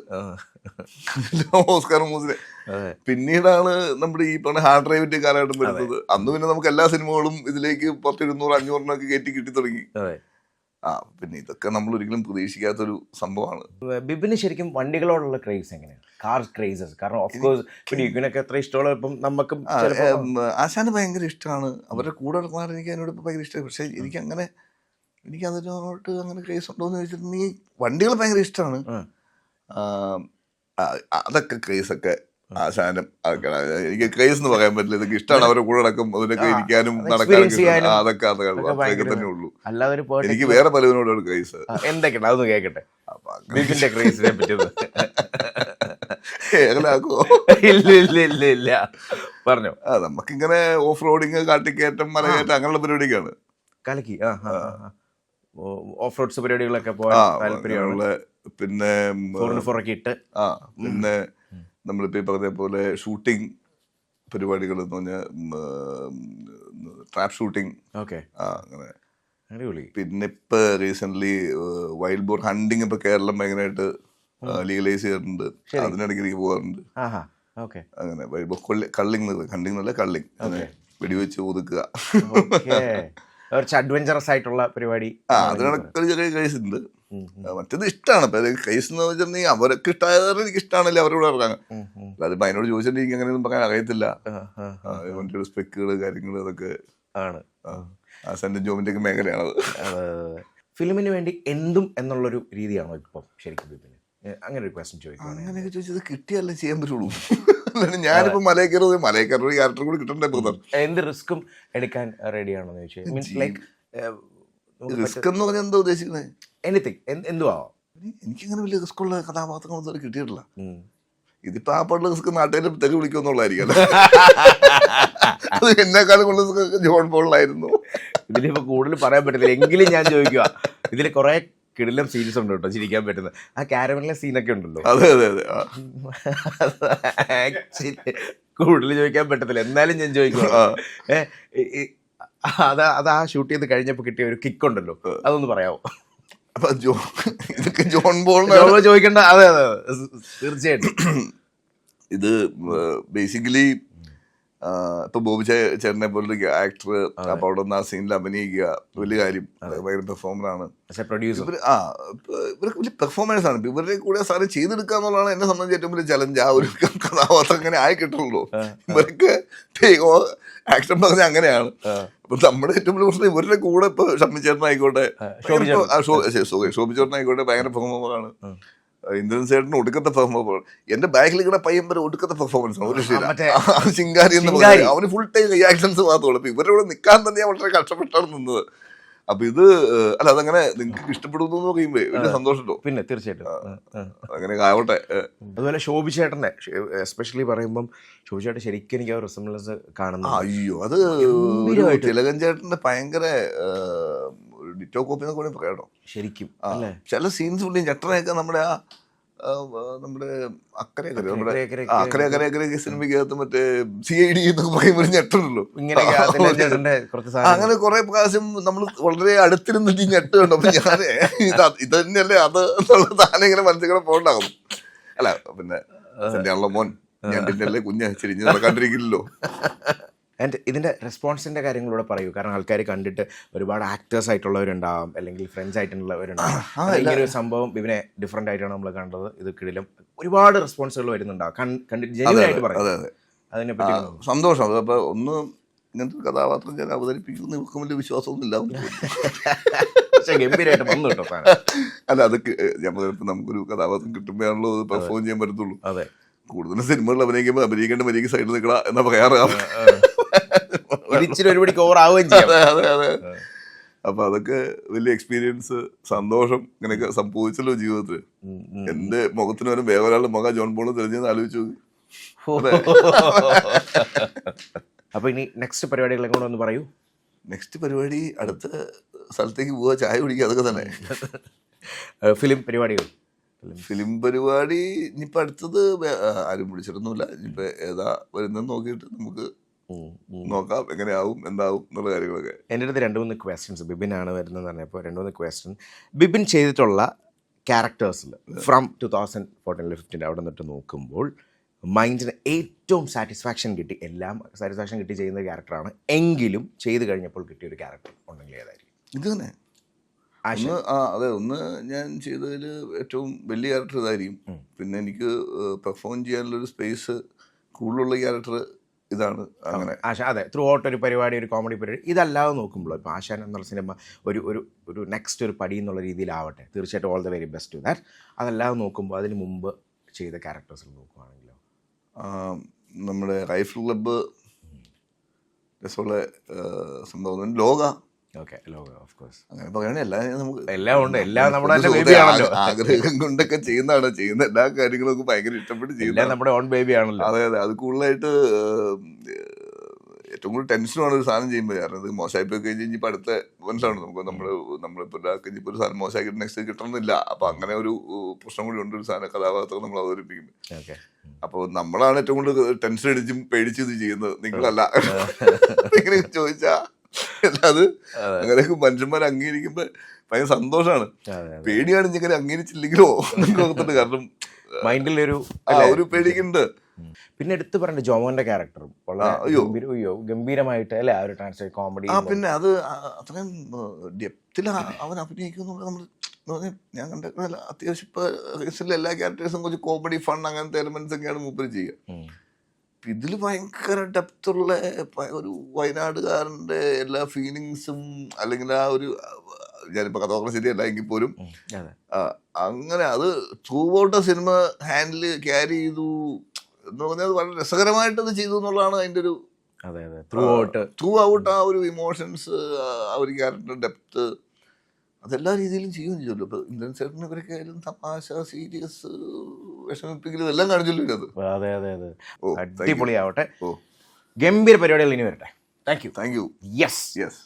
ഓസ്കാർ മൂസിന് പിന്നീടാണ് നമ്മുടെ ഈ പറഞ്ഞ ഹാർഡ് ഡ്രൈവിന്റെ കാലഘട്ടം വരുന്നത്. അന്ന് പിന്നെ നമുക്ക് എല്ലാ സിനിമകളും ഇതിലേക്ക് 10, 200, 500 കയറ്റി കിട്ടി തുടങ്ങി. പിന്നെ ഇതൊക്കെ നമ്മൾ ഒരിക്കലും പ്രതീക്ഷിക്കാത്തൊരു സംഭവമാണ്. ബിബിന് ശരിക്കും വണ്ടികളോടുള്ള ക്രേസ് എങ്ങനെയാണ്? കാർ ക്രേസസ്, കാരണം ഓഫ് കോഴ്സ് ബിബിനൊക്കെ എത്ര ഇഷ്ടമുള്ള ഇപ്പം നമുക്കും ആശാന് ഭയങ്കര ഇഷ്ടമാണ്. അവരുടെ കൂടെ നടന്നാൽ എനിക്ക് അതിനോട് ഭയങ്കര ഇഷ്ടമാണ്. പക്ഷെ എനിക്ക് അതിനോട്ട് അങ്ങനെ ക്രേസ് ഉണ്ടോയെന്ന് ചോദിച്ചിട്ടുണ്ടെങ്കിൽ വണ്ടികൾ ഭയങ്കര ഇഷ്ടമാണ്. അതൊക്കെ ക്രേസൊക്കെ ആശാനും അതൊക്കെയാണ്. എനിക്ക് ക്രേസ് എന്ന് പറയാൻ പറ്റില്ല. ഇതൊക്കെ ഇഷ്ടമാണ്, അവരുടെ കൂടെ നടക്കും, അതിനൊക്കെ ഇരിക്കാനും നടക്കാനും അതൊക്കെ തന്നെ ഉള്ളൂ. എനിക്ക് വേറെ പലതിനോടാണ് ക്രേസ്. എന്തൊക്കെയാണ് അതൊന്ന് കേൾക്കട്ടെ ബിബിന്റെ ക്രേസിനെ പറ്റി. ഇല്ല പറഞ്ഞോ. നമുക്കിങ്ങനെ ഓഫ് റോഡിങ്, കാട്ടിക്കയറ്റം, മലകയറ്റം അങ്ങനെയുള്ള പരിപാടിയൊക്കെയാണ്. കലക്കി ഓഫ് റോഡ്സ് പരിപാടികളൊക്കെ പോകാൻ താല്പര്യമുള്ള. പിന്നെ പിന്നെ നമ്മളിപ്പോ ഈ പറഞ്ഞ പോലെ ഷൂട്ടിംഗ് പരിപാടികൾ എന്ന് പറഞ്ഞാൽ ട്രാപ്പ് ഷൂട്ടിംഗ്, അങ്ങനെ. പിന്നെ ഇപ്പൊ റീസെന്റ് വൈൽഡ് ബോർ ഹണ്ടിങ് ഇപ്പൊ കേരളം ഭയങ്കരമായിട്ട് ലീഗലൈസ് ചെയ്തിട്ടുണ്ട്. അതിനിടയ്ക്ക് എനിക്ക് പോകാറുണ്ട്. അങ്ങനെ വൈൽഡ് ബോർ ഹണ്ടിങ് നല്ല കള്ളിങ്, വെടിവെച്ച് ഒതുക്കുക, അഡ്വഞ്ചറസ് ആയിട്ടുള്ള പരിപാടി. അതിനൊക്കെ ചെറിയ കേസ് ഉണ്ട്. മറ്റേത് ഇഷ്ടമാണ്. ഇപ്പൊ കേസ് എന്ന് വെച്ചിട്ടുണ്ടെങ്കിൽ അവരൊക്കെ ഇഷ്ടമായത് എനിക്ക് ഇഷ്ടമാണല്ലേ അവരോട് ഇറങ്ങാൻ. അതിപ്പോ അതിനോട് ചോദിച്ചിട്ട് എനിക്ക് അങ്ങനെയൊന്നും പറയാൻ അറിയത്തില്ല. വണ്ടിയുടെ സ്പെക്കുകള് കാര്യങ്ങള് അതൊക്കെ ആണ് ആശാന്റെ ജോബിന്റെ ഒക്കെ മേഖലയാണത്. ഫിലിമിന് വേണ്ടി എന്തും എന്നുള്ളൊരു രീതിയാണോ ഇപ്പം ശരിക്കും ബിബിന്? അങ്ങനെ ഒരു ക്വസ്റ്റ്യൻ ചോദിക്കും. അങ്ങനെയൊക്കെ ചോദിച്ചത് കിട്ടിയല്ലേ ചെയ്യാൻ പറ്റുള്ളൂ. ഞാനിപ്പോ മലയക്കറി ക്യാരക്ടർ കൂടി കിട്ടണ്ടേ ബ്രദർ. എന്ത് റിസ്ക്കും എടുക്കാൻ റെഡിയാണോ എന്ന് ചോദിച്ചാൽ മീൻസ് ലൈക്ക് റിസ്ക് എന്ന് പറഞ്ഞാൽ എന്താ ഉദ്ദേശിക്കുന്നത്? എനിത്തിങ്, എന്തുവാ. എനിക്കങ്ങനെ വലിയ റിസ്ക് ഉള്ള കഥാപാത്രങ്ങളൊന്നും കിട്ടിയിട്ടില്ല. ഇതിപ്പോ ആ പാട്ടുള്ള റിസ്ക് നാട്ടുകാരെ തെക്ക് വിളിക്കുമെന്നുള്ളതായിരിക്കും. അത് എന്നെക്കാളും കൊണ്ട് ജോൺ പോളിലായിരുന്നു. ഇതിലിപ്പോ കൂടുതൽ പറയാൻ പറ്റില്ല, എങ്കിലും ഞാൻ ചോദിക്കുക. ഇതിൽ കുറെ കിടിലം സീൻസ് ഉണ്ട് കേട്ടോ, ചിരിക്കാൻ പറ്റുന്ന. ആ കാരവനിലെ സീനൊക്കെ ഉണ്ടല്ലോ, അതെ അതെ അതെ, കൂടുതൽ ചോദിക്കാൻ പറ്റത്തില്ല, എന്നാലും ഞാൻ ചോദിക്കുക. അത് ആ ഷൂട്ട് ചെയ്ത് കഴിഞ്ഞപ്പോൾ കിട്ടിയ ഒരു കിക്ക് ഉണ്ടല്ലോ, അതൊന്ന് പറയാമോ? അപ്പൊ ഇതൊക്കെ ജോൺ പോൾ ചോദിക്കണ്ട. അതെ അതെ തീർച്ചയായിട്ടും. ഇത് ബേസിക്കലി ഇപ്പൊ ബോബി ചേട്ടനെ പോലൊരു ആക്ടർ അപ്പൊ അവിടെ നിന്ന് ആ സീനിൽ അഭിനയിക്കുക വലിയ കാര്യം. ഭയങ്കര പെർഫോമറാണ്. ഇവർക്ക് വലിയ പെർഫോമൻസ് ആണ്. ഇവരുടെ കൂടെ സാധനം ചെയ്തെടുക്കുക എന്നുള്ളതാണ് എന്നെ സംബന്ധിച്ച് ഏറ്റവും വലിയ ചലഞ്ച്. ആ ഒരു കഥാപാത്രം അങ്ങനെ ആയി കിട്ടുള്ളൂ. ഇവർക്ക് ആക്ഷൻ പറഞ്ഞാൽ അങ്ങനെയാണ്. അപ്പൊ നമ്മുടെ ഏറ്റവും വലിയ പ്രശ്നം ഇവരുടെ കൂടെ ഇപ്പൊ ഷമ്മിച്ചേട്ടനായിക്കോട്ടെ, ശോഭിച്ചേട്ടനായിക്കോട്ടെ ഭയങ്കര പെർഫോമറാണ്. ഇന്ദ്രൻ സേട്ടന് ഒടുക്കത്തെ പെർഫോമൻസ്. എന്റെ ബാക്കിൽ കൂടെ പയ്യൻ വരെ ഒടുക്കത്തെ പെർഫോമൻസ് ആണ്. ഒരു ശിങ്കാരി എന്ന് പറയുന്നത് അവന് ഫുൾ ടൈം റിയാക്ഷൻസ് മാത്രമേ. അപ്പൊ ഇവരുടെ കൂടെ നിൽക്കാൻ തന്നെ ഞാൻ വളരെ കഷ്ടപ്പെട്ടാണ് നിന്നത്. അപ്പൊ ഇത് അല്ല, അതങ്ങനെ നിങ്ങൾക്ക് ഇഷ്ടപ്പെടുന്നു എന്ന് പറയുമ്പോ വലിയ സന്തോഷമുണ്ടോ? പിന്നെ തീർച്ചയായിട്ടും അങ്ങനെ ആവട്ടെ. അതുപോലെ ശോഭിച്ചേട്ടന്റെ എസ്പെഷ്യലി പറയുമ്പം ശോഭിച്ചേട്ടൻ ശരിക്കും എനിക്ക് ആ റിസംബ്ലൻസ് കാണുന്നു. അയ്യോ, അത് തിലകൻ ചേട്ടന്റെ ഭയങ്കര ഡിറ്റോ കോപ്പി എന്നൊക്കെ വേണമെങ്കിൽ പറയാട്ടോ. ശരിക്കും ചില സീൻസ് പുള്ളി ഞെട്ടനെയൊക്കെ നമ്മുടെ നമ്മുടെ അക്കരെ സിനിമയ്ക്കകത്ത് മറ്റേ CID എന്നൊക്കെ പറയുമ്പോൾ ഞെട്ടുണ്ടല്ലോ. അങ്ങനെ കുറെ പ്രാവശ്യം നമ്മൾ വളരെ അടുത്തിരുന്നിട്ട് ഈ ഞെട്ട് കണ്ടു. അപ്പൊ ഞാൻ ഇത് തന്നെയല്ലേ അത് എന്നുള്ള താനെ ഇങ്ങനെ മനസ്സിൽ പോകണ്ടാകും. അല്ല പിന്നെ തന്നെയാണല്ലോ മോൻ, ഞണ്ടിന്റെ അല്ലേ കുഞ്ഞ് ചിരിഞ്ഞ് നടക്കാണ്ടിരിക്കില്ലല്ലോ. ആൻഡ് ഇതിൻ്റെ റെസ്പോൺസിൻ്റെ കാര്യങ്ങളൂടെ പറയൂ. കാരണം ആൾക്കാർ കണ്ടിട്ട് ഒരുപാട് ആക്ടേഴ്സ് ആയിട്ടുള്ളവരുണ്ടാവും, അല്ലെങ്കിൽ ഫ്രണ്ട്സ് ആയിട്ടുള്ളവരുണ്ടാവും. ഇങ്ങനെ ഒരു സംഭവം ഇവനെ ഡിഫറെൻ്റ് ആയിട്ടാണ് നമ്മൾ കണ്ടത്. ഇത് കിടിലും ഒരുപാട് റെസ്പോൺസുകൾ വരുന്നുണ്ടാവും. കണ്ടിട്ട് ജെന്യുവനായിട്ട് പറയും. അതിനെപ്പറ്റി സന്തോഷം. അതപ്പോൾ ഒന്ന് ഇങ്ങനത്തെ ഒരു കഥാപാത്രം ഞാൻ അവതരിപ്പിക്കുന്ന ഇവർക്ക് വലിയ വിശ്വാസമൊന്നും ഇല്ല. പക്ഷേ ഗംഭീരമായിട്ട് വന്നു കേട്ടോ. അല്ല, അതൊക്കെ ഞാൻ നമുക്കൊരു കഥാപാത്രം കിട്ടുമ്പോഴാണല്ലോ അത് പെർഫോം ചെയ്യാൻ പറ്റത്തുള്ളൂ. അതെ, കൂടുതലും സിനിമകളിൽ അഭിനയിക്കുമ്പോൾ അഭിനയിക്കേണ്ട മര്യാദയ്ക്ക് സൈഡിൽ നിൽക്കണ എന്നാ പറയാറ്. ഇച്ചിരി ഒരുപടി ഓവർ ആവുകയും ചെയ്യാം. അതെ അതെ. അപ്പൊ അതൊക്കെ വലിയ എക്സ്പീരിയൻസ്, സന്തോഷം ഇങ്ങനെയൊക്കെ സംഭവിച്ചല്ലോ ജീവിതത്തിൽ. എന്റെ മുഖത്തിന് വരും വേറൊരാളുടെ മുഖം ജോൺ പോൾ തെളിഞ്ഞെന്ന് ആലോചിച്ചു. അപ്പൊ ഇനി നെക്സ്റ്റ് പരിപാടികളെ കൂടെ ഒന്ന് പറയൂ. നെക്സ്റ്റ് പരിപാടി അടുത്ത സ്ഥലത്തേക്ക് പോവാ, ചായ കുടിക്കുക, അതൊക്കെ തന്നെ. ഫിലിം പരിപാടികൾ? ഫിലിം പരിപാടി ഇനിയിപ്പോൾ അടുത്തത് ആരും വിളിച്ചിട്ടൊന്നുമില്ല. ഇനിയിപ്പോൾ ഏതാ വരുന്നത് നോക്കിയിട്ട് നമുക്ക് നോക്കാം എങ്ങനെയാവും എന്താവും എന്നുള്ള കാര്യങ്ങളൊക്കെ. എൻ്റെ അടുത്ത് 2-3 ക്വസ്റ്റ്യൻസ്. ബിബിനാണ് വരുന്നത് പറഞ്ഞപ്പോൾ 2-3 ക്വസ്റ്റ്യൻ. ബിബിൻ ചെയ്തിട്ടുള്ള ക്യാരക്ടേഴ്സിൽ ഫ്രം 2014-15 അവിടെ നിന്നിട്ട് നോക്കുമ്പോൾ മൈൻഡിന് ഏറ്റവും സാറ്റിസ്ഫാക്ഷൻ കിട്ടി, എല്ലാം സാറ്റിസ്ഫാക്ഷൻ കിട്ടി ചെയ്യുന്ന ക്യാരക്ടറാണ് എങ്കിലും ചെയ്ത് കഴിഞ്ഞപ്പോൾ കിട്ടിയൊരു ക്യാരക്ടർ ഉണ്ടെങ്കിൽ ഏതായിരിക്കും? ഇത് തന്നെ അതെ. ഒന്ന് ഞാൻ ചെയ്തതിൽ ഏറ്റവും വലിയ ക്യാരക്ടർ ഇതായിരിക്കും. പിന്നെ എനിക്ക് പെർഫോം ചെയ്യാനുള്ളൊരു സ്പേസ് കൂടുതലുള്ള ക്യാരക്ടർ ഇതാണ്. അങ്ങനെ അതെ, ത്രൂ ഔട്ട് ഒരു പരിപാടി, ഒരു കോമഡി പരിപാടി ഇതല്ലാതെ നോക്കുമ്പോൾ ഇപ്പോൾ ആശാൻ എന്നുള്ള സിനിമ ഒരു നെക്സ്റ്റ് ഒരു പടി എന്നുള്ള രീതിയിലാവട്ടെ, തീർച്ചയായിട്ടും all the very best to that. അതല്ലാതെ നോക്കുമ്പോൾ അതിന് മുമ്പ് ചെയ്ത ക്യാരക്ടേഴ്സിൽ നോക്കുവാണെങ്കിലോ? നമ്മുടെ റൈഫിൾ ക്ലബ്ബ് രസമുള്ള സംഭവം. ലോക ഓക്കെ, ലോക ഓഫ് കോഴ്സ്. അങ്ങനെ പറയുകയാണെങ്കിൽ എല്ലാം നമുക്ക് എല്ലാം ഉണ്ട്, എല്ലാം നമ്മുടെ ബേബി ആണല്ലോ. ആഗ്രഹം കൊണ്ടൊക്കെ ചെയ്യുന്ന എല്ലാ കാര്യങ്ങളൊക്കെ ഭയങ്കര ഇഷ്ടപ്പെട്ട് ചെയ്യുന്ന നമ്മുടെ ഓൺ ബേബി ആണല്ലോ. അതെ അതെ. അത് കൂടുതലായിട്ട് ഏറ്റവും കൂടുതൽ ടെൻഷനുമാണ് ഒരു സാധനം ചെയ്യുമ്പോൾ. കാരണം ഇത് മോശമായി പോയി കഴിഞ്ഞ് ഇനിയിപ്പോൾ അടുത്ത മനസ്സിലാണ് നമുക്ക് നമ്മളിപ്പോൾ ഒരാൾക്ക് ഇനിയിപ്പോൾ ഒരു സാധനം മോശമാക്കിയിട്ട് നെക്സ്റ്റ് കിട്ടണമെന്നില്ല. അപ്പോൾ അങ്ങനെ ഒരു പ്രശ്നം കൂടി ഉണ്ട് ഒരു സാധനം കഥാപാത്രം നമ്മൾ അവതരിപ്പിക്കുമ്പോൾ. അപ്പോൾ നമ്മളാണ് ഏറ്റവും കൂടുതൽ ടെൻഷൻ അടിച്ചും പേടിച്ചും ഇത് ചെയ്യുന്നത്, നിങ്ങളല്ല. ഇങ്ങനെ ചോദിച്ചാൽ അല്ലാതെ അങ്ങനെയൊക്കെ മനുഷ്യന്മാർ അംഗീകരിക്കുമ്പോൾ ഭയങ്കര സന്തോഷമാണ്. പേടിയാണ് ഇങ്ങനെ അംഗീകരിച്ചില്ലെങ്കിലോ നോക്കുന്നുണ്ട്. കാരണം മൈൻഡിലൊരു ഒരു പേടിക്കുന്നുണ്ട്. പിന്നെ എടുത്ത് പറഞ്ഞ ജോമോന്റെ ക്യാരക്ടറും ഗംഭീരമായിട്ട് അല്ലേ ആ ഒരു ട്രാൻസ്ലേറ്റ് കോമഡി. പിന്നെ അത് അത്രയും ഡെപ്തിൽ അവൻ അഭിനയിക്കുന്നു. നമ്മൾ ഞാൻ കണ്ടിട്ടില്ല. അത്യാവശ്യം ഇപ്പൊ റീസെന്റ് എല്ലാ ക്യാരക്ടേഴ്സും കുറച്ച് കോമഡി ഫൺ അങ്ങനത്തെ എലമെന്റ്സ് ഒക്കെയാണ് മൂപ്പര് ചെയ്യുക. ഇതിൽ ഭയങ്കര ഡെപ്തുള്ള ഒരു വയനാടുകാരൻ്റെ എല്ലാ ഫീലിങ്സും, അല്ലെങ്കിൽ ആ ഒരു, ഞാനിപ്പോൾ കഥ പറഞ്ഞ ശരിയല്ല എങ്കിൽ പോലും അങ്ങനെ അത് through out cinema handle carry ചെയ്തു എന്ന് പറഞ്ഞാൽ അത് വളരെ രസകരമായിട്ട് അത് ചെയ്തു എന്നുള്ളതാണ് അതിൻ്റെ ഒരു ത്രൂ ഔട്ട് ആ ഒരു ഇമോഷൻസ്, ആ ഒരു ക്യാരക്ടർ ഡെപ്ത്, അതെല്ലാ രീതിയിലും ചെയ്യുകയും ചെയ്യുമല്ലോ. ഇപ്പോൾ ഇന്ദ്രൻ ചേട്ടന് ഇവരൊക്കെ ആയാലും തമാശ, സീരിയസ്, വിഷമിപ്പിക്കലും എല്ലാം കാണിച്ചല്ലോ അത്. അതെ അതെ അതെ, അടിപൊളിയാവട്ടെ. ഗംഭീര പരിപാടികൾ ഇനി വരട്ടെ. Thank you. യെസ്.